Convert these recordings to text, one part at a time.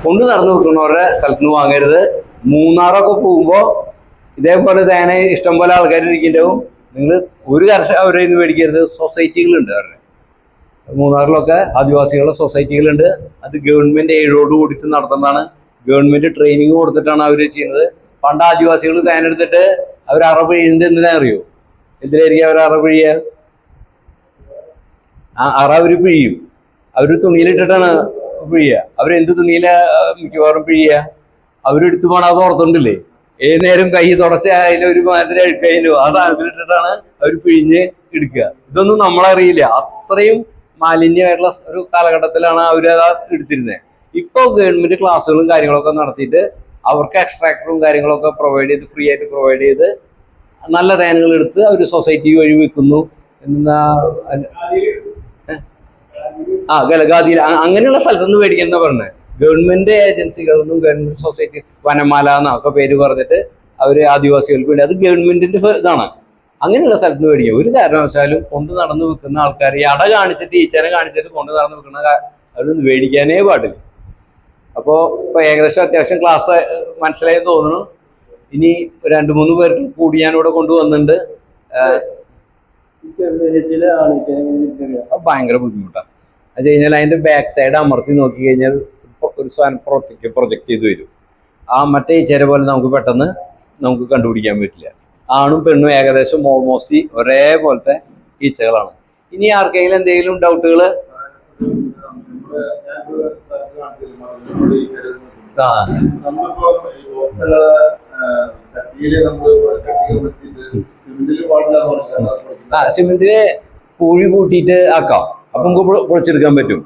കൊണ്ട് നടന്നു വെക്കുന്നവരുടെ സ്ഥലത്ത് നിന്ന് വാങ്ങരുത്. മൂന്നാറൊക്കെ പോകുമ്പോൾ ഇതേപോലെ തന്നെ ഇഷ്ടംപോലെ ആൾക്കാർ ഇരിക്കുന്നുണ്ടാവും. നിങ്ങൾ ഒരു കർഷക അവരെ നിന്ന് മേടിക്കരുത്. സൊസൈറ്റികളുണ്ട് അവരുടെ മൂന്നാറിലൊക്കെ ആദിവാസികളുടെ സൊസൈറ്റികളുണ്ട്. അത് ഗവൺമെന്റ് എയ്ഡോട് കൂടിയിട്ട് നടത്തുന്നതാണ്. ഗവൺമെന്റ് ട്രെയിനിങ് കൊടുത്തിട്ടാണ് അവർ ചെയ്യുന്നത്. പണ്ട് ആദിവാസികൾ തേനെടുത്തിട്ട് അവർ അറ പിഴിയുന്നത് എന്തിനാ അറിയോ? എന്തിനായിരിക്കും അവർ അറ പിഴിയുക? ആ അറ അവർ പിഴിയും. അവർ തുണിയിലിട്ടിട്ടാണ് പിഴിയുക. അവരെന്ത് തുണിയില മിക്കവാറും പിഴിയുക? അവരെടുത്ത് പോകണം. അത് ഓർത്തുണ്ടില്ലേ? ഏത് നേരം കൈ തുടച്ച അതിലൊരു മാതിരി അഴുക്കയിലോ ആ സാധനത്തിലിട്ടിട്ടാണ് അവർ പിഴിഞ്ഞ് എടുക്കുക. ഇതൊന്നും നമ്മളറിയില്ല. അത്രയും മാലിന്യമായിട്ടുള്ള ഒരു കാലഘട്ടത്തിലാണ് അവർ അത് എടുത്തിരുന്നത്. ഇപ്പോൾ ഗവൺമെന്റ് ക്ലാസ്സുകളും കാര്യങ്ങളൊക്കെ നടത്തിയിട്ട് അവർക്ക് എക്സ്ട്രാക്ടറും കാര്യങ്ങളൊക്കെ പ്രൊവൈഡ് ചെയ്ത് ഫ്രീ ആയിട്ട് പ്രൊവൈഡ് ചെയ്ത് നല്ല തേനുകൾ എടുത്ത് അവർ സൊസൈറ്റി വഴി വിൽക്കുന്നു. എന്നാ ഗാദിയിൽ അങ്ങനെയുള്ള സ്ഥലത്തുനിന്ന് മേടിക്കുന്ന പറഞ്ഞത്. ഗവൺമെന്റ് ഏജൻസികളൊന്നും ഗവൺമെന്റ് സൊസൈറ്റി വനമാല എന്നൊക്കെ പേര് പറഞ്ഞിട്ട് അവർ ആദിവാസികൾക്ക് വേണ്ടി അത് ഗവൺമെന്റിന്റെ ഇതാണ്. അങ്ങനെയുള്ള സ്ഥലത്ത് നിന്ന് മേടിക്കുക. ഒരു കാരണവശാലും കൊണ്ട് നടന്ന് വിൽക്കുന്ന ആൾക്കാർ ഈ അട കാണിച്ചിട്ട് ടീച്ചറെ കാണിച്ചിട്ട് കൊണ്ട് നടന്ന് വിൽക്കുന്ന അവരൊന്നും മേടിക്കാനേ പാടില്ല. അപ്പോൾ ഇപ്പോൾ ഏകദേശം അത്യാവശ്യം ക്ലാസ് മനസ്സിലായി തോന്നുന്നു. ഇനി 2-3 പേർക്ക് കൂടി ഞാനിവിടെ കൊണ്ടുവന്നിട്ടുണ്ട്. ഭയങ്കര ബുദ്ധിമുട്ടാണ്. അത് കഴിഞ്ഞാൽ അതിൻ്റെ ബാക്ക് സൈഡ് അമർത്തി നോക്കി കഴിഞ്ഞാൽ ഒരു സാധനം പ്രൊജക്റ്റ് ചെയ്ത് വരും. ആ മറ്റേ ഈച്ചേര പോലെ നമുക്ക് കണ്ടുപിടിക്കാൻ പറ്റില്ല. ആണും പെണ്ണും ഏകദേശം ഓൾമോസ്റ്റ് ഒരേപോലത്തെ ഈച്ചകളാണ്. ഇനി ആർക്കെങ്കിലും എന്തെങ്കിലും ഡൗട്ടുകൾ? സിമെന്റിന് പൂഴി കൂട്ടിയിട്ട് ആക്കാം. അപ്പൊ നമുക്ക് പൊളിച്ചെടുക്കാൻ പറ്റും.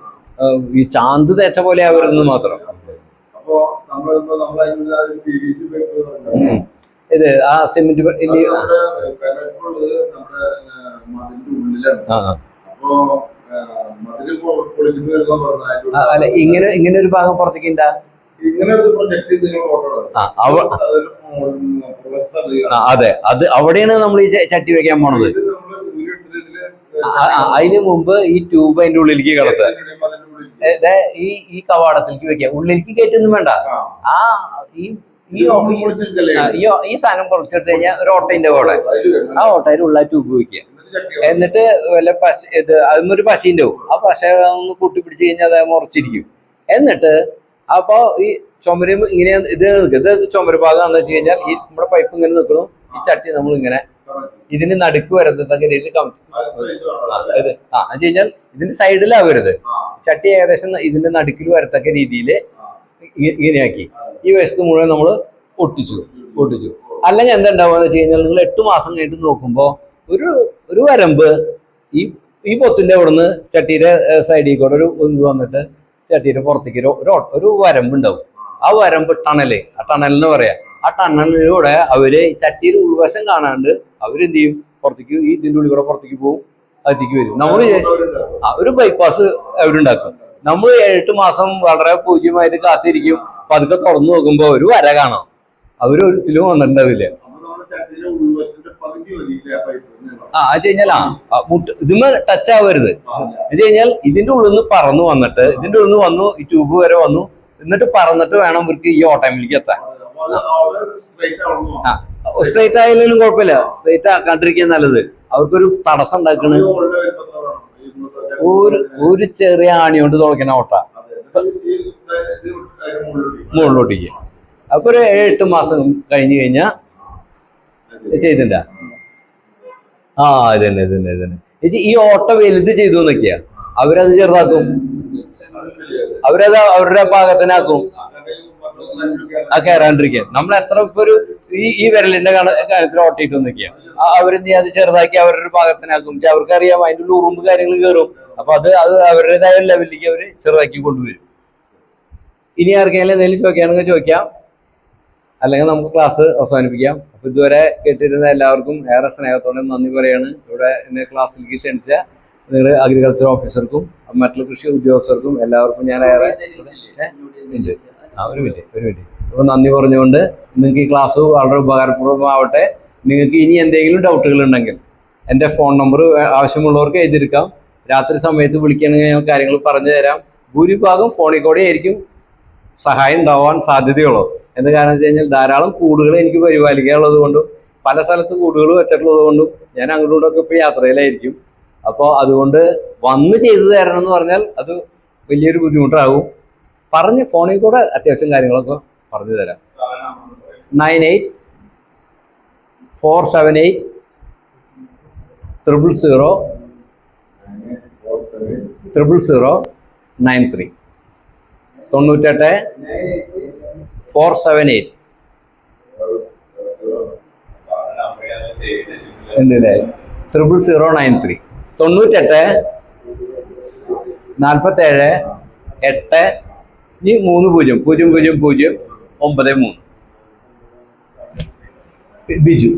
ഈ ചാന്ത് തേച്ച പോലെ ആവരുന്നത് മാത്രം. ഇത് ആ സിമെന്റ് അല്ല ഇങ്ങനെ ഒരു ഭാഗം പുറത്തേക്ക് ഉണ്ടാ. അതെ, അത് അവിടെയാണ് നമ്മൾ ഈ ചട്ടി വെക്കാൻ പോണത്. അതിന് മുമ്പ് ഈ ട്യൂബ് അതിന്റെ ഉള്ളിലേക്ക് കിടത്തുക. ഈ കവാടത്തിലേക്ക് വെക്കുക. ഉള്ളിലേക്ക് കയറ്റൊന്നും വേണ്ട. ഈ സാധനം പൊളിച്ചിട്ട് കഴിഞ്ഞാൽ ഒരു ഓട്ടയിന്റെ കൂടെ ആ ഓട്ടയിലുള്ള ട്യൂബ് വെക്കുക. എന്നിട്ട് വല്ല അതിനൊരു പശ ഉണ്ടാവും. ആ പശ ഒന്ന് കൂട്ടിപ്പിടിച്ച് കഴിഞ്ഞാൽ അത് മുറച്ചിരിക്കും. എന്നിട്ട് അപ്പൊ ഈ ചുമര് ഇങ്ങനെ ഇത് ചുമര് ഭാഗം എന്ന് വെച്ച് കഴിഞ്ഞാൽ ഈ നമ്മുടെ പൈപ്പ് ഇങ്ങനെ നിൽക്കണം. ഈ ചട്ടി നമ്മൾ ഇങ്ങനെ ഇതിന് നടുക്ക് വരത്തക്ക രീതിയിൽ വെച്ച് കഴിഞ്ഞാൽ ഇതിന്റെ സൈഡിലാവരുത്. ചട്ടി ഏകദേശം ഇതിന്റെ നടുക്കിൽ വരത്തക്ക രീതിയിൽ ഇങ്ങനെയാക്കി ഈ വശത്ത് മുഴുവൻ നമ്മൾ ഒട്ടിച്ചു. അല്ലെങ്കിൽ എന്തുണ്ടാവുക വെച്ച് കഴിഞ്ഞാൽ നിങ്ങൾ 8 മാസം കഴിഞ്ഞിട്ട് നോക്കുമ്പോൾ ഒരു വരമ്പ് ഈ പൊത്തിന്റെ അവിടെ നിന്ന് ചട്ടിയുടെ സൈഡിൽ കൂടെ ഒരു വന്നിട്ട് ചട്ടിയുടെ പുറത്തേക്ക് ഒരു വരമ്പ് ഉണ്ടാവും. ആ വരമ്പ് ടണല്, ആ ടണലെന്ന് പറയാം. ആ ടണലിലൂടെ അവര് ചട്ടിയുടെ ഉൾവശം കാണാണ്ട് അവരെന്ത് ചെയ്യും? പുറത്തേക്ക് ഇതിന്റെ ഉള്ളിൽ കൂടെ പുറത്തേക്ക് പോകും, അകത്തേക്ക് വരും. നമ്മള് ഒരു ബൈപ്പാസ് അവരുണ്ടാക്കും. നമ്മൾ 8 മാസം വളരെ പൂജ്യമായിട്ട് കാത്തിരിക്കും. പതുക്കെ തുറന്നു നോക്കുമ്പോ ഒരു വര കാണാം. അവരൊരിക്കലും വന്നിട്ടുണ്ടാവില്ല. അത് കഴിഞ്ഞാൽ ഇതിന് ടച്ച് ആവരുത്. അത് കഴിഞ്ഞാൽ ഇതിന്റെ ഉള്ളിൽ നിന്ന് പറന്നു വന്നിട്ട് ഇതിന്റെ ഉള്ളിൽ നിന്ന് വന്നു, ഈ ട്യൂബ് വരെ വന്നു. എന്നിട്ട് പറന്നിട്ട് വേണം ഇവർക്ക് ഈ ഓട്ടോമിലേക്ക് എത്താൻ. സ്ട്രൈറ്റ് ആയാലും കുഴപ്പമില്ല. സ്ട്രൈറ്റ് ആക്കാണ്ടിരിക്കാൻ നല്ലത്. അവർക്കൊരു തടസ്സം ഉണ്ടാക്കണ ഒരു ചെറിയ ആണി കൊണ്ട് തുളയ്ക്കണ ഓട്ട മുകളിലോട്ടേക്ക്. അപ്പൊ ഒരു 7-8 മാസം കഴിഞ്ഞു കഴിഞ്ഞാ ചെയ്തില്ല. ഇതന്നെ ഈ ഓട്ട വലുത് ചെയ്തു എന്നൊക്കെയാ. അവരത് ചെറുതാക്കും. അവരത് അവരുടെ പാകത്തിനാക്കും. ആ കയറാണ്ടിരിക്കാൻ നമ്മൾ എത്ര ഇപ്പൊ ഈ വിരലിന്റെ കാര്യത്തിൽ ഓട്ടിയിട്ട് നിൽക്കുക. അവരെന്ത് ചെയ്യാതെ ചെറുതാക്കി അവരുടെ പാകത്തിനാക്കും. അവർക്കറിയാം അതിൻ്റെ ഉള്ളിൽ ഉറുമ്പ് കാര്യങ്ങൾ കയറും. അപ്പൊ അത് അവരുടേതായ ലെവലിലേക്ക് അവര് ചെറുതാക്കി കൊണ്ടുവരും. ഇനി ആർക്കെങ്കിലും എന്തെങ്കിലും ചോദിക്കുകയാണെങ്കിൽ ചോദിക്കാം, അല്ലെങ്കിൽ നമുക്ക് ക്ലാസ് അവസാനിപ്പിക്കാം. അപ്പൊ ഇതുവരെ കേട്ടിരുന്ന എല്ലാവർക്കും ഏറെ സ്നേഹത്തോടെ നന്ദി പറയാണ്. ഇവിടെ എന്നെ ക്ലാസ്സിലേക്ക് ക്ഷണിച്ച നിങ്ങളുടെ അഗ്രികൾച്ചർ ഓഫീസർക്കും മറ്റുള്ള കൃഷി ഉദ്യോഗസ്ഥർക്കും എല്ലാവർക്കും ഞാൻ ഏറെ ഒരു മിനിറ്റ് അപ്പൊ നന്ദി പറഞ്ഞുകൊണ്ട് നിങ്ങൾക്ക് ഈ ക്ലാസ് വളരെ ഉപകാരപ്രദമാവട്ടെ. നിങ്ങൾക്ക് ഇനി എന്തെങ്കിലും ഡൗട്ടുകൾ ഉണ്ടെങ്കിൽ എൻ്റെ ഫോൺ നമ്പർ ആവശ്യമുള്ളവർക്ക് എഴുതിയെടുക്കാം. രാത്രി സമയത്ത് വിളിക്കുകയാണെങ്കിൽ ഞാൻ കാര്യങ്ങൾ പറഞ്ഞു തരാം. ഭൂരിഭാഗം ഫോണിൽ കൂടെ ആയിരിക്കും സഹായം ഉണ്ടാവാൻ സാധ്യതയുള്ളൂ. എന്ന് കാരണം വെച്ച് കഴിഞ്ഞാൽ ധാരാളം കൂടുകൾ എനിക്ക് പരിപാലിക്കാനുള്ളത് കൊണ്ടും പല സ്ഥലത്ത് കൂടുകൾ വെച്ചിട്ടുള്ളത് കൊണ്ടും ഞാൻ അങ്ങോട്ടും ഇങ്ങോട്ടൊക്കെ ഇപ്പോൾ യാത്രയിലായിരിക്കും. അപ്പോൾ അതുകൊണ്ട് വന്ന് ചെയ്തു തരണം എന്ന് പറഞ്ഞാൽ അത് വലിയൊരു ബുദ്ധിമുട്ടാകും. പറഞ്ഞ് ഫോണിൽ കൂടെ അത്യാവശ്യം കാര്യങ്ങളൊക്കെ പറഞ്ഞു തരാം. 9847800093 9847800093 ഉണ്ടല്ലേ 00093 9847800093 ബിജു.